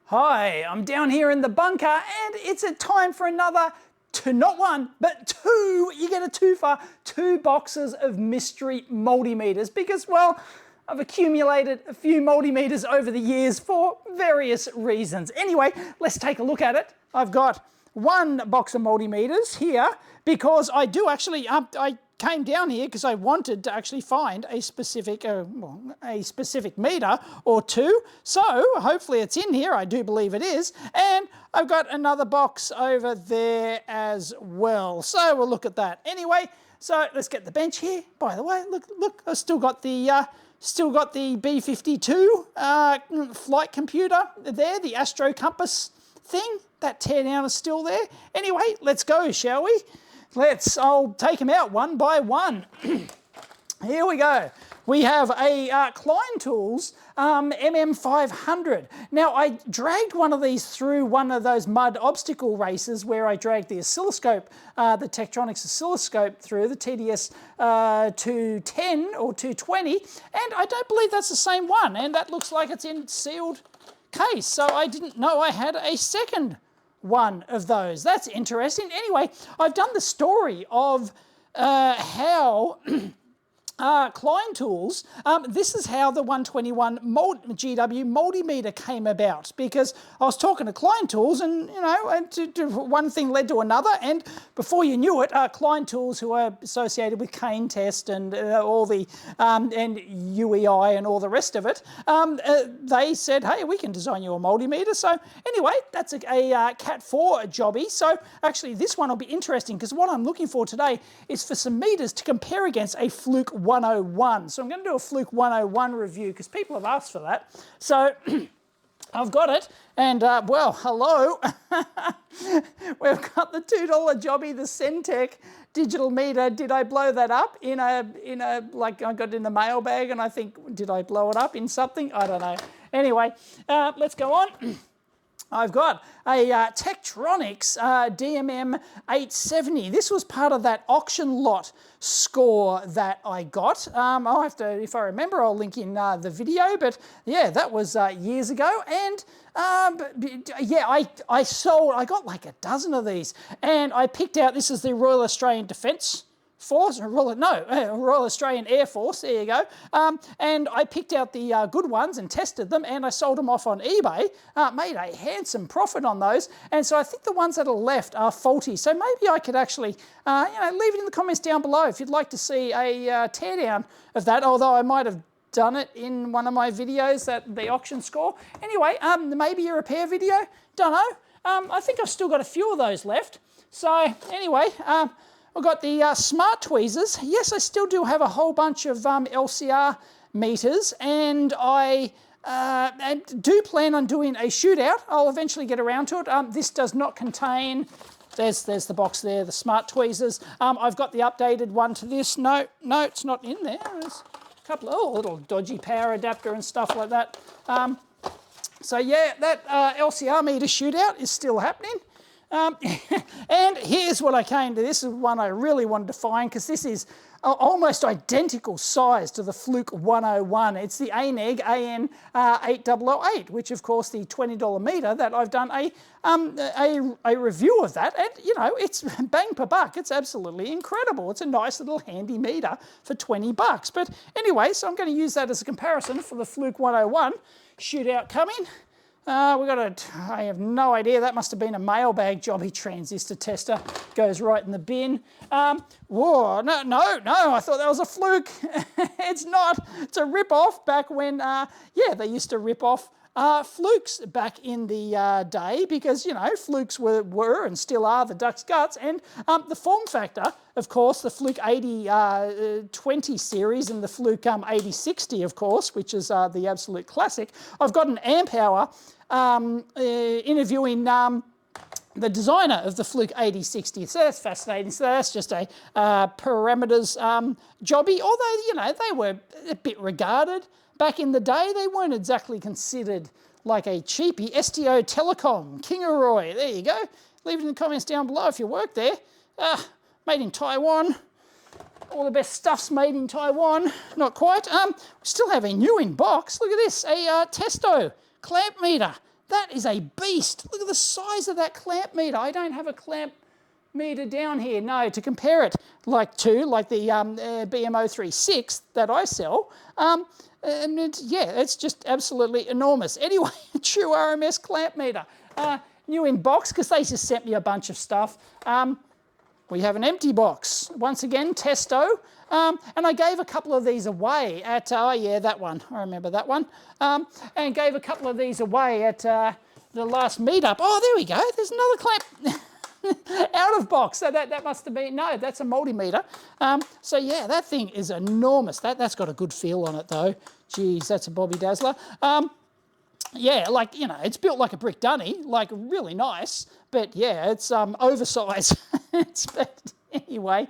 Hi, I'm down here in the bunker and it's a time for another, not one, but two, you get a twofer, 2 boxes of mystery multimeters because, well, I've accumulated a few multimeters over the years for various reasons. Anyway, let's take a look at it. I've got 1 box of multimeters here because I do actually, I came down here because I wanted to actually find a specific meter or 2. So hopefully it's in here. I do believe it is. And I've got another box over there as well. So we'll look at that. Anyway, so let's get the bench here. By the way, look, I've still got the B-52 flight computer there, the Astro Compass thing. That teardown is still there. Anyway, let's go, shall we? I'll take them out one by one. Here we go. We have a Klein Tools MM500. Now, I dragged one of these through one of those mud obstacle races where I dragged the oscilloscope, the Tektronix oscilloscope through, the TDS 210 or 220, and I don't believe that's the same one, and that looks like it's in sealed case, so I didn't know I had a second one of those. That's interesting. Anyway, I've done the story of how Klein Tools, this is how the 121 GW multimeter came about, because I was talking to Klein Tools and, you know, one thing led to another, and before you knew it, Klein Tools, who are associated with Kane Test and all the, and UEI and all the rest of it, they said, hey, we can design you a multimeter. So anyway, that's a Cat 4 jobby. So actually this one will be interesting because what I'm looking for today is for some meters to compare against a Fluke 101. So I'm going to do a Fluke 101 review because people have asked for that. So I've got it, and well, hello. We've got the $2 jobby, the Centec digital meter. Did I blow that up in a like I got it in the mailbag, and I think, did I blow it up in something? I don't know. Anyway, let's go on. I've got a Tektronix DMM 870. This was part of that auction lot score that I got. I'll have to, if I remember, I'll link in the video, but yeah, that was years ago. And yeah, I got like a dozen of these, and I picked out, this is the Royal Australian Defence Force, Royal Australian Air Force, there you go. And I picked out the good ones and tested them, and I sold them off on eBay, made a handsome profit on those, and so I think the ones that are left are faulty. So maybe I could actually, you know, leave it in the comments down below if you'd like to see a teardown of that, although I might have done it in one of my videos, the auction score. Anyway, maybe a repair video, don't know. I think I've still got a few of those left. So anyway, I've got the smart tweezers. Yes, I still do have a whole bunch of LCR meters, and I do plan on doing a shootout. I'll eventually get around to it. This does not contain, there's the box there, the smart tweezers. I've got the updated one to this. No, it's not in there. There's a couple of little dodgy power adapter and stuff like that. So yeah, that LCR meter shootout is still happening. And here's what I came to. This is one I really wanted to find because this is almost identical size to the Fluke 101. It's the ANEG AN8008, which of course the $20 meter that I've done a review of that, and you know, it's bang per buck. It's absolutely incredible. It's a nice little handy meter for 20 bucks. But anyway, so I'm going to use that as a comparison for the Fluke 101 shootout coming. I have no idea. That must have been a mailbag jobby transistor tester. Goes right in the bin. Whoa, no, I thought that was a Fluke. It's not. It's a rip-off back when, yeah, they used to rip off Flukes back in the day because, you know, Flukes were and still are the duck's guts. And the form factor, of course, the Fluke 8020 series and the Fluke 8060, of course, which is the absolute classic. I've got an amp hour interviewing the designer of the Fluke 8060. So that's fascinating. So that's just a parameters jobby, although, you know, they were a bit regarded. Back in the day, they weren't exactly considered like a cheapie. STO Telecom, Kingaroy, there you go. Leave it in the comments down below if you work there. Made in Taiwan. All the best stuff's made in Taiwan. Not quite. We still have a new in box. Look at this, a Testo clamp meter. That is a beast. Look at the size of that clamp meter. I don't have a clamp meter down here, no, to compare it like the BM036 that I sell. Yeah, it's just absolutely enormous. Anyway, true RMS clamp meter. New in box, because they just sent me a bunch of stuff. We have an empty box. Once again, Testo. And I gave a couple of these away at, oh yeah, that one. I remember that one. And gave a couple of these away at the last meetup. Oh, there we go. There's another clamp out of box. So that must have been, no, that's a multimeter. So yeah, that thing is enormous. That's got a good feel on it though. Geez, that's a Bobby Dazzler. Yeah, like, you know, it's built like a brick dunny, like really nice, but yeah, it's oversized. But anyway,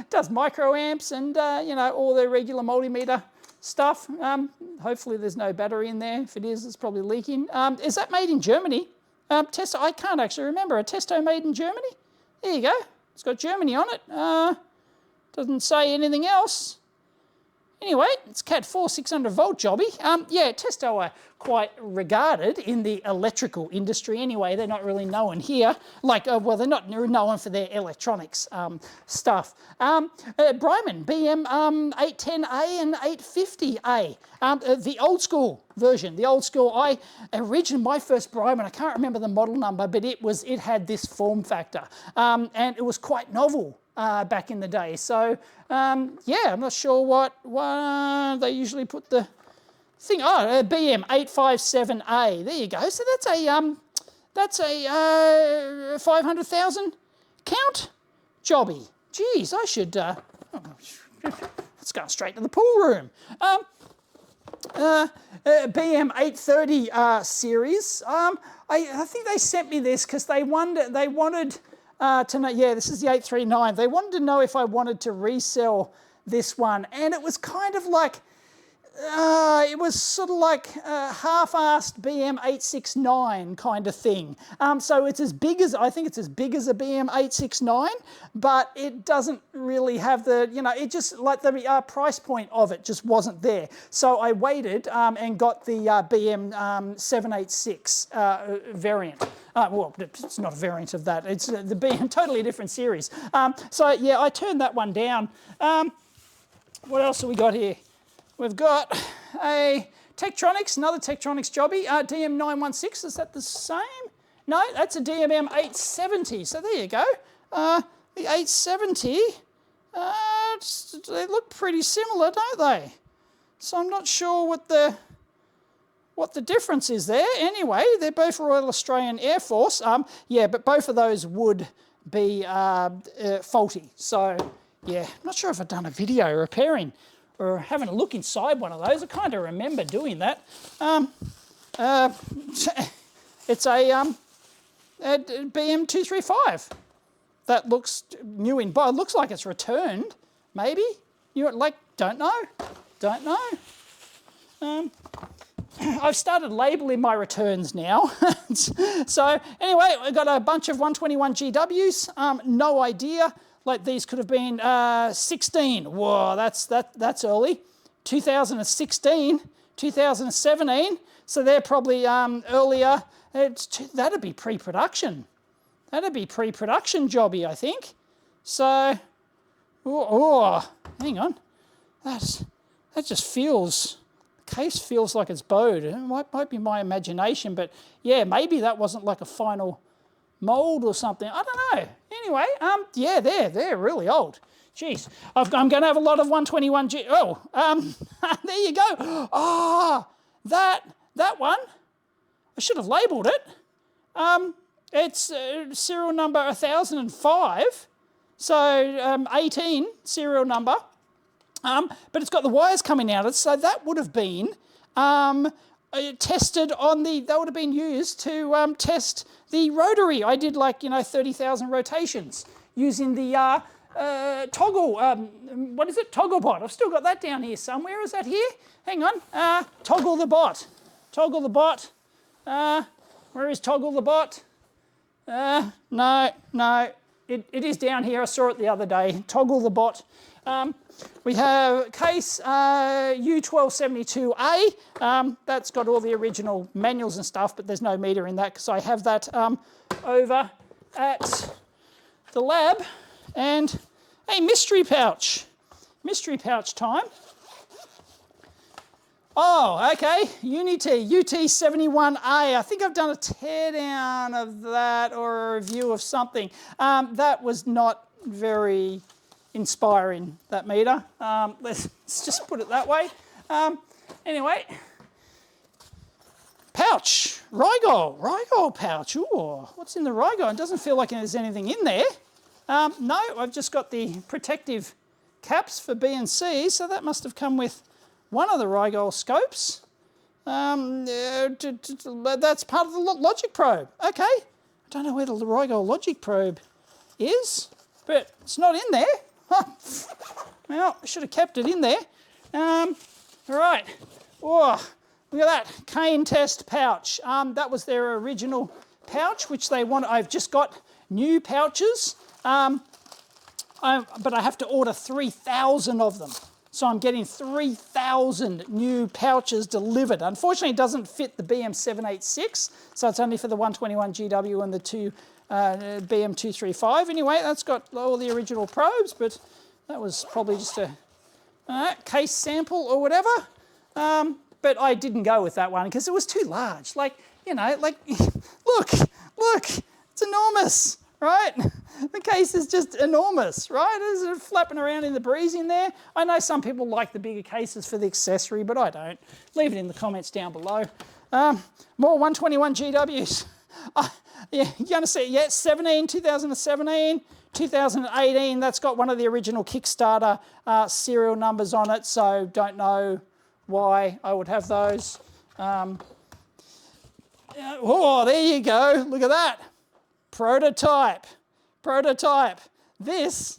does microamps and, you know, all the regular multimeter stuff. Hopefully there's no battery in there. If it is, it's probably leaking. Is that made in Germany? Testo, I can't actually remember. A Testo made in Germany? There you go. It's got Germany on it. Doesn't say anything else. Anyway, it's Cat 4 600 volt jobby. Yeah, Testo are quite regarded in the electrical industry anyway. They're not really known here. Like, well, they're not known for their electronics stuff. Bryman, BM 810A and 850A. The old school version. The old school, my first Bryman, I can't remember the model number, but it had this form factor. And it was quite novel. Back in the day. So, yeah, I'm not sure what they usually put the thing. Oh, BM 857A. There you go. So that's a 500,000 count jobby. Geez, I should. Let's go straight to the pool room. BM 830 series. I think they sent me this because they wanted. To know, yeah, this is the 839. They wanted to know if I wanted to resell this one, and it was kind of like, it was sort of like a half-assed BM 869 kind of thing. So it's as big as, I think it's as big as a BM 869, but it doesn't really have the, you know, it just, like the price point of it just wasn't there. So I waited and got the BM 786 variant. Well, it's not a variant of that. It's the BM, totally different series. So yeah, I turned that one down. What else have we got here? We've got a Tektronix, another Tektronix jobby, DM916, is that the same? No, that's a DMM 870, so there you go. The 870, they look pretty similar, don't they? So I'm not sure what the difference is there. Anyway, they're both Royal Australian Air Force. Yeah, but both of those would be faulty. So yeah, I'm not sure if I've done a video repairing or having a look inside one of those. I kind of remember doing that. It's a BM235. That looks new in, but it looks like it's returned, maybe? Don't know. I've started labelling my returns now. So anyway, I've got a bunch of 121 GWs. No idea. Like these could have been 16. Whoa, that's early. 2016, 2017. So they're probably earlier. That'd be pre-production. That'd be pre-production jobby, I think. So, hang on. That just feels. The case feels like it's bowed. It might be my imagination, but yeah, maybe that wasn't like a final mold or something. I don't know. Anyway, yeah, they're really old. Jeez, I'm going to have a lot of 121 G. Oh, there you go. Ah, that one. I should have labelled it. It's serial number 1005. So 18 serial number. But it's got the wires coming out of it, so that would have been tested on that would have been used to test the rotary. I did 30,000 rotations using the toggle, what is it? Toggle bot. I've still got that down here somewhere. Is that here? Hang on. Toggle the bot. Toggle the bot. Where is Toggle the bot? No. it is down here. I saw it the other day. Toggle the bot. We have case U1272A. That's got all the original manuals and stuff, but there's no meter in that because I have that over at the lab. And a mystery pouch. Mystery pouch time. Oh, okay, Unity, UT71A. I think I've done a teardown of that or a review of something. That was not very inspiring, that meter. Let's just put it that way. Anyway, pouch, Rigol pouch. Ooh, what's in the Rigol? It doesn't feel like there's anything in there. No, I've just got the protective caps for B and C, so that must have come with one of the Rigol scopes. That's part of the logic probe. Okay, I don't know where the Rigol logic probe is, but it's not in there. Well, I should have kept it in there. All right. Oh, look at that, cane test pouch. That was their original pouch, which they want. I've just got new pouches, but I have to order 3,000 of them. So I'm getting 3,000 new pouches delivered. Unfortunately, it doesn't fit the BM786, so it's only for the 121GW and the two BM235. Anyway, that's got all the original probes, but that was probably just a case sample or whatever. But I didn't go with that one because it was too large. Like, you know, like, look, it's enormous, right? The case is just enormous, right? Is it flapping around in the breeze in there? I know some people like the bigger cases for the accessory, but I don't. Leave it in the comments down below. More 121GWs. Yeah, you're going to see, yeah, 2017, 2018, that's got one of the original Kickstarter serial numbers on it, so don't know why I would have those. Oh, there you go, look at that. Prototype. This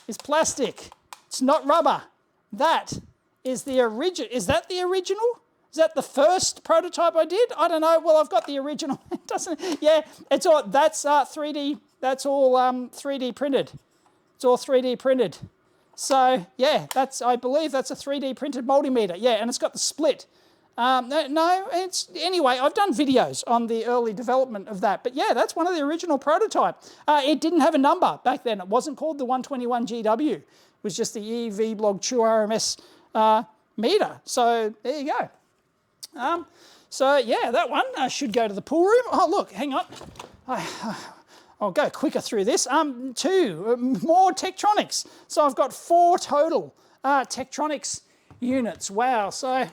is plastic. It's not rubber. That is the original. Is that the original? Is that the first prototype I did? I don't know. Well, I've got the original. It doesn't. Yeah, it's all. That's 3D. That's all 3D printed. It's all 3D printed. So yeah, I believe that's a 3D printed multimeter. Yeah, and it's got the split. No, it's anyway. I've done videos on the early development of that, but yeah, that's one of the original prototype. It didn't have a number back then. It wasn't called the 121GW. It was just the EV Blog True RMS meter. So there you go. So yeah, that one should go to the pool room. Oh look, hang on. I'll go quicker through this. Two more Tektronix. So I've got 4 total Tektronix units. Wow. So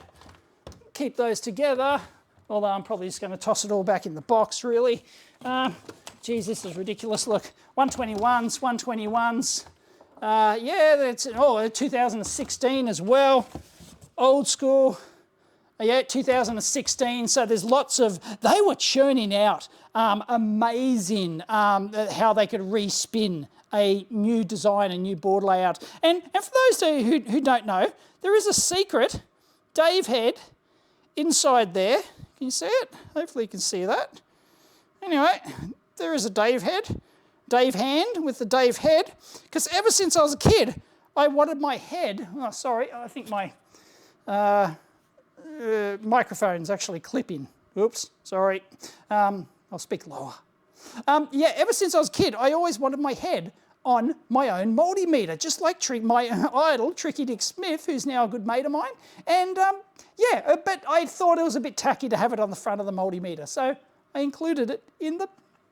keep those together, although I'm probably just going to toss it all back in the box, really. Geez, this is ridiculous. Look, 121s. Yeah, that's 2016 as well. Old school. Yeah, 2016. So there's lots of, they were churning out amazing how they could respin a new design, a new board layout. And for those who don't know, there is a secret Dave head inside there. Can you see it? Hopefully you can see that. Anyway, there is a Dave head, Dave hand with the Dave head, because ever since I was a kid, I wanted my head, oh sorry, I think my microphone's actually clipping. Oops, sorry. I'll speak lower. Yeah, ever since I was a kid, I always wanted my head on my own multimeter, just like my idol, Tricky Dick Smith, who's now a good mate of mine. And yeah, but I thought it was a bit tacky to have it on the front of the multimeter, so I included it in the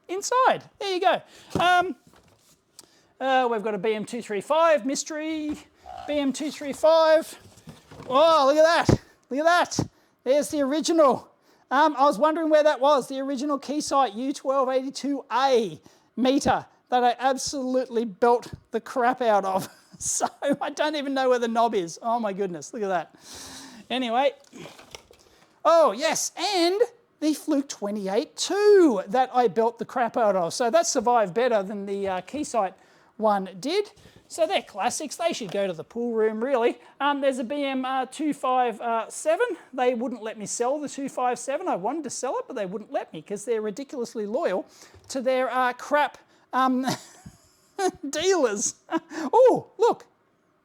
inside. There you go. We've got a BM235 mystery, BM235. Oh, look at that. Look at that. There's the original. I was wondering where that was, the original Keysight U1282A meter that I absolutely built the crap out of. So I don't even know where the knob is. Oh my goodness, look at that. Anyway, oh yes, and the Fluke 28-2 that I built the crap out of. So that survived better than the Keysight one did. So they're classics. They should go to the pool room, really. There's a BM257. They wouldn't let me sell the 257. I wanted to sell it, but they wouldn't let me because they're ridiculously loyal to their crap dealers. Oh, look,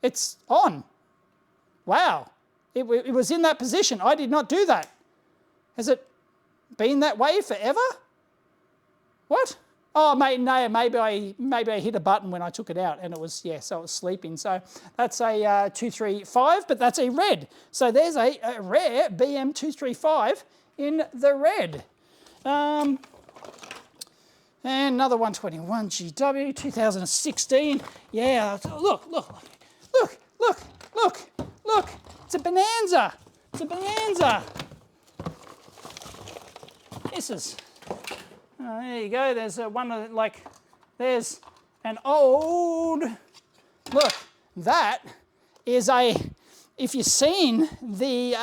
it's on. Wow, it was in that position. I did not do that. Has it been that way forever? What? Oh, no, maybe I hit a button when I took it out and it was, yeah, so it was sleeping. So that's a 235, but that's a red. So there's a rare BM235 in the red. And another 121 GW, 2016. Yeah, look. It's a bonanza. It's a bonanza. This is, there you go. There's one of there's an old, look, that is if you've seen the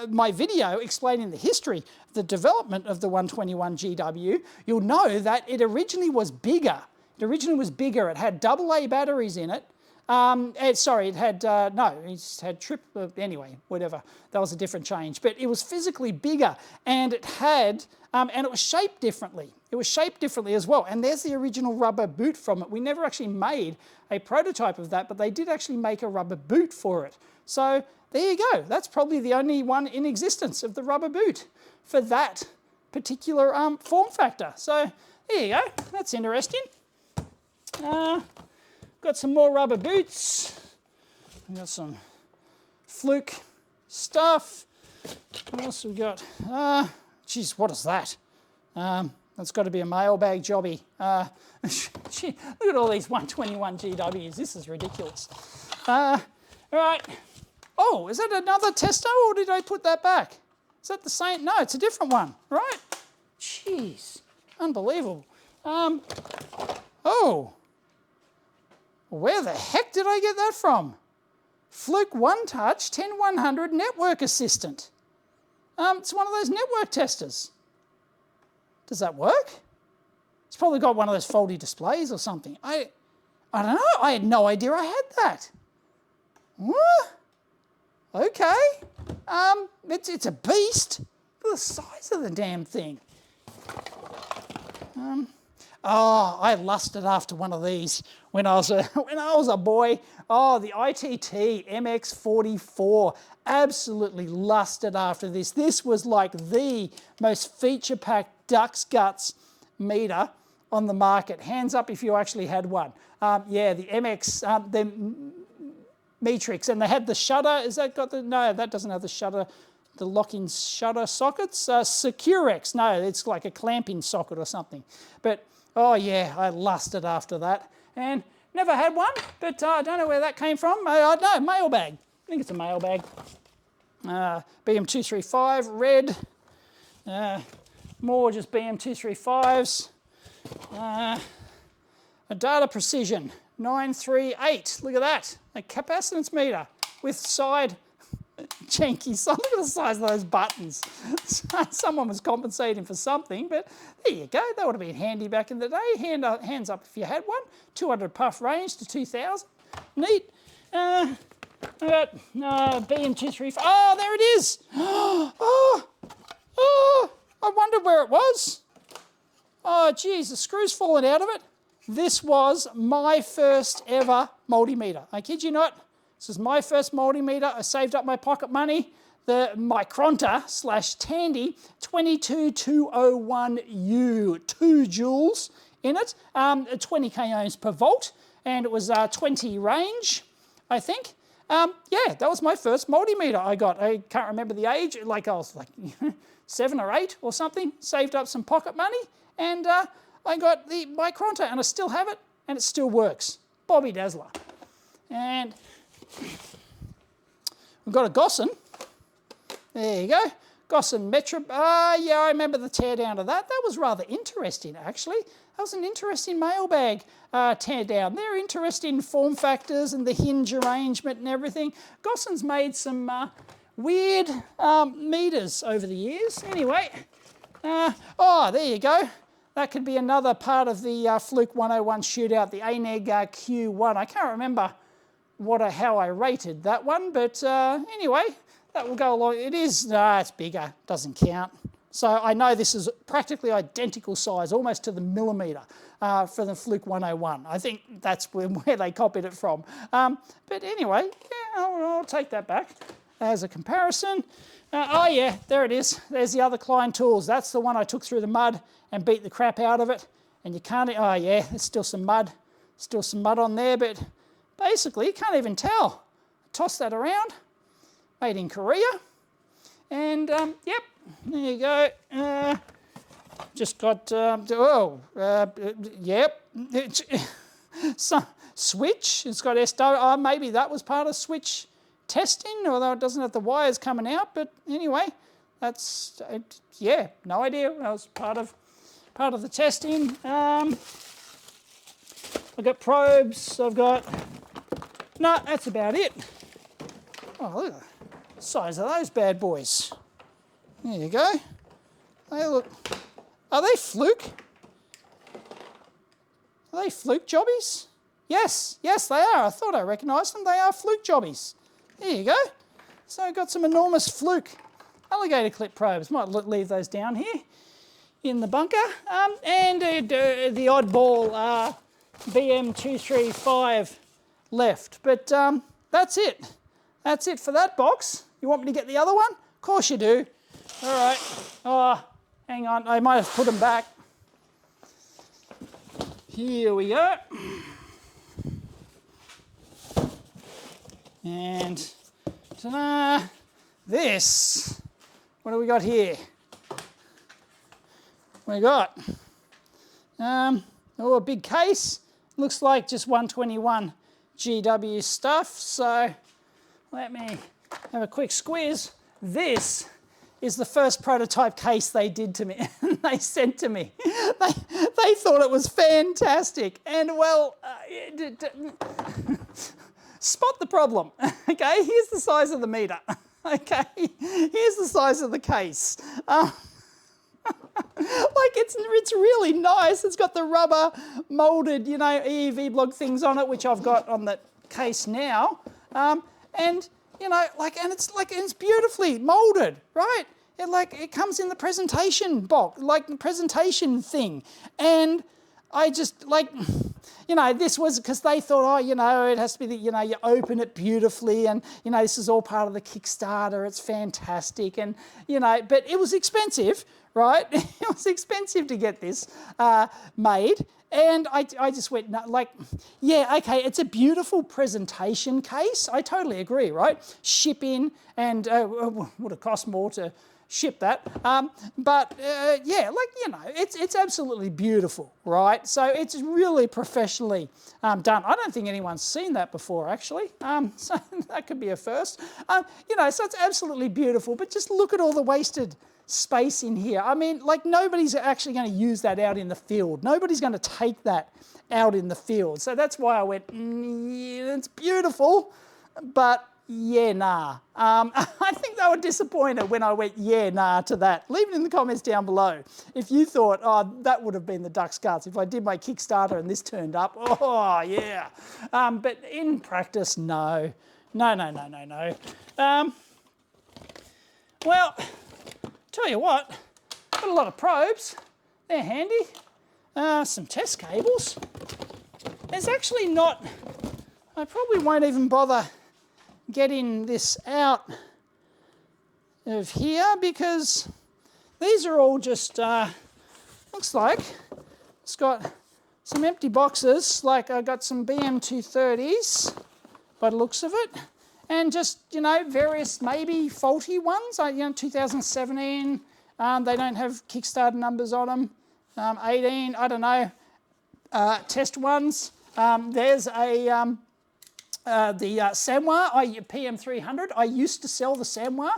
my video explaining the history, the development of the 121 GW, you'll know that it originally was bigger. It had AA batteries in it. It had, it had triple, anyway, whatever. That was a different change. But it was physically bigger and it had, and it was shaped differently. It was shaped differently as well. And there's the original rubber boot from it. We never actually made a prototype of that, but they did actually make a rubber boot for it. So there you go. That's probably the only one in existence of the rubber boot for that particular form factor. So there you go. That's interesting. Got some more rubber boots. We've got some Fluke stuff. What else we got? Geez, what is that? That's got to be a mailbag jobby. Gee, look at all these 121 GWs. This is ridiculous. All right. Oh, is that another tester or did I put that back? Is that the same? No, it's a different one, right? Jeez, unbelievable. Oh. Where the heck did I get that from? Fluke One Touch 10100 Network Assistant. It's one of those network testers. Does that work? It's probably got one of those foldy displays or something. I don't know. I had no idea I had that. What? Okay. It's a beast. Look at the size of the damn thing. Oh, I lusted after one of these when I was a boy. Oh, the ITT MX44. Absolutely lusted after this. This was like the most feature-packed duck's guts meter on the market. Hands up if you actually had one. Yeah, the MX, the Matrix, and they had the shutter. Is that got the? No, that doesn't have the shutter. The lock-in shutter sockets. Securex. No, it's like a clamping socket or something. But oh yeah, I lusted after that. And never had one, but I don't know where that came from. I don't know, mailbag. I think it's a mailbag. BM235, red. More just BM235s. A data precision, 938. Look at that, a capacitance meter with side janky. So look at the size of those buttons. Someone was compensating for something, but there you go. That would have been handy back in the day. Hands up if you had one. 200 puff range to 2000. Neat. BM235. Oh, there it is. Oh, I wondered where it was. Oh, geez, the screw's fallen out of it. This was my first ever multimeter. I kid you not. This is my first multimeter. I saved up my pocket money. The Micronta / Tandy 22201U, 2 joules in it, 20 k ohms per volt, and it was 20 range, I think. Yeah, that was my first multimeter I got. I can't remember the age, like I was like 7 or 8 or something, saved up some pocket money, and I got the Micronta, and I still have it, and it still works. Bobby Dazzler. And we've got a Gossin. There you go. Gossin Metro. Yeah, I remember the teardown of that. That was rather interesting, actually. That was an interesting mailbag teardown. They're interesting form factors and the hinge arrangement and everything. Gossin's made some weird meters over the years. Anyway, oh, there you go. That could be another part of the Fluke 101 shootout, the ANEG Q1. I can't remember how I rated that one, but anyway, that will go along. It is, it's bigger, doesn't count. So I know this is practically identical size, almost to the millimetre for the Fluke 101. I think that's where they copied it from. But anyway, yeah, I'll take that back as a comparison. Oh yeah, there it is. There's the other Klein tools. That's the one I took through the mud and beat the crap out of it. And you can't, oh yeah, there's still some mud on there, but basically you can't even tell. Toss that around, made in Korea. And yep, there you go. Just got, yep. So, switch, it's got SW, maybe that was part of switch testing, although it doesn't have the wires coming out, but anyway, that's, yeah, no idea. That was part of the testing. I've got probes, no, that's about it. Oh, look at the size of those bad boys. There you go. They look, are they Fluke? Are they Fluke jobbies? Yes, they are. I thought I recognised them. They are Fluke jobbies. There you go. So I've got some enormous Fluke alligator clip probes. Might leave those down here in the bunker. And the oddball BM235 left. But that's it. That's it for that box. You want me to get the other one? Of course you do. All right. Oh, hang on. I might have put them back. Here we go. And ta-da! This, what do we got here? We got, a big case. Looks like just 121 GW stuff. So let me have a quick squeeze. This is the first prototype case they did to me, they sent to me. They thought it was fantastic. And well, spot the problem, okay? Here's the size of the meter, okay? Here's the size of the case. Like it's really nice. It's got the rubber molded, EEV blog things on it, which I've got on the case now. And it's beautifully molded, right? It comes in the presentation box, like the presentation thing. And I just this was because they thought, it has to be that, you open it beautifully and, this is all part of the Kickstarter. It's fantastic. And, but it was expensive, right? It was expensive to get this made. And I just went, yeah, okay, it's a beautiful presentation case. I totally agree, right? Shipping and would have cost more to ship that. It's absolutely beautiful, right? So it's really professionally done. I don't think anyone's seen that before, actually. So that could be a first. So it's absolutely beautiful, but just look at all the wasted space in here. I mean, nobody's actually going to use that out in the field. Nobody's going to take that out in the field. So that's why I went, yeah, it's beautiful, but yeah, nah. I think they were disappointed when I went, yeah, nah, to that. Leave it in the comments down below if you thought, oh, that would have been the duck's guts if I did my Kickstarter and this turned up. Oh, yeah. But in practice, no. No. Well, tell you what, got a lot of probes. They're handy. Some test cables. There's actually not, I probably won't even bother getting this out of here because these are all just, looks like it's got some empty boxes, like I got some BM230s by the looks of it, and just, various maybe faulty ones, 2017, they don't have Kickstarter numbers on them, 18, I don't know, test ones. There's a the Sanwa PM300. I used to sell the Sanwa.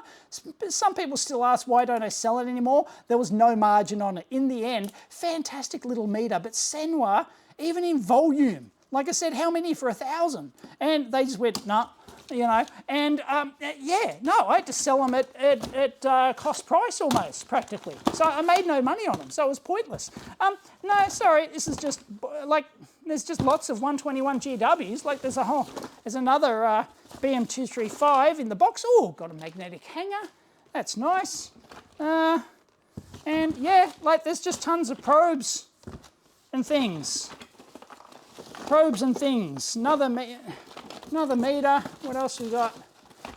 Some people still ask, why don't I sell it anymore? There was no margin on it. In the end, fantastic little meter, but Sanwa, even in volume, like I said, how many for 1,000? And they just went, nah, and yeah, no, I had to sell them at cost price almost, practically. So I made no money on them, so it was pointless. No, sorry, this is just, there's just lots of 121 GWs, there's another BM235 in the box. Oh, got a magnetic hanger, that's nice. And yeah, like there's just tons of probes and things. Probes and things. Another meter. What else we got?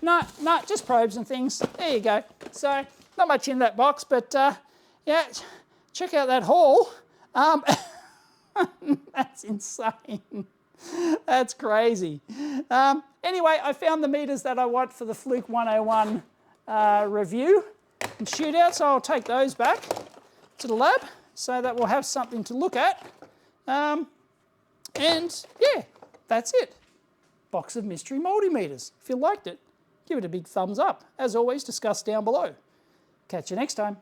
No, just probes and things. There you go. So not much in that box, but yeah, check out that haul. That's insane. That's crazy. Anyway, I found the meters that I want for the Fluke 101 review and shootout, so I'll take those back to the lab so that we'll have something to look at. And yeah, that's it. Box of mystery multimeters. If you liked it, give it a big thumbs up. As always, discuss down below. Catch you next time.